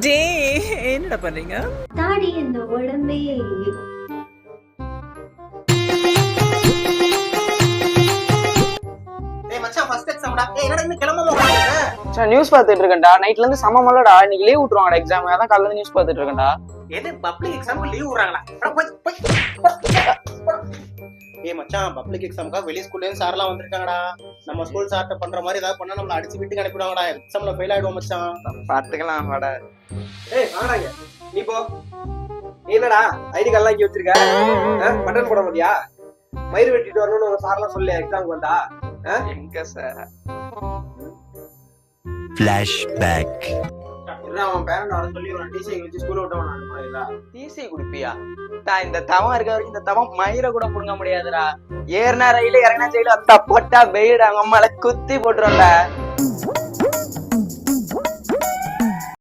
டே என்னடா பண்றீங்க? தாடி இந்த உடம்பே நியூஸ் பாத்துட்டு இருக்கேன்டா. நைட்ல இருந்து சமமல்லடா. இன்னைக்கு லீவ் விட்டுருவாங்கடா எக்ஸாம். அதான் காலையில நியூஸ் பாத்துட்டு இருக்கேன்டா. எது பப்ளிக் எக்ஸாம்க்கு லீவ் விடுறாங்களா? ஏய் மச்சான், பப்ளிக் எக்ஸாம்க்கா வெளி ஸ்கூல்ல இருந்து சார்லாம் வந்திருக்காங்கடா. நம்ம ஸ்கூல் சார்ட்ட பண்ற மாதிரி ஏதாவது பண்ணா நம்மள அடிச்சு வீட்டுக்கு அனுப்பிடுவாங்கடா. எக்ஸாம்ல ஃபெயில் ஆயிடுவோம் மச்சான். பாத்துக்கலாம் வாடா. ஏய் வாங்கடாங்க. நீ போ. நீ என்னடா ஐடி கார்டு எல்லாம் வச்சிருக்க? பட்டன் போட முடியா? மயிர் வெட்டிட்டு வரணும்னு ஒரு சார்லாம் சொல்லி எக்ஸாம்க்கு வந்தா? எங்க சார்? ஃபிளாஷ்பேக். அவன் பேரண்ட் வர சொல்லி ஒரு டிசி வச்சு ஸ்கூல் விட்டவன் அனுப்புறீங்களா? டிசி குடிப்பியா? இந்த தவம் இருக்க வரைக்கும் இந்த தவம் மயிரை கூட புடுங்க முடியாதுடா. ஏறினா ரயில இறங்கினா ஜெயில போட்டா பெய்டு அவங்க அம்மால குத்தி போட்டுரும்ல.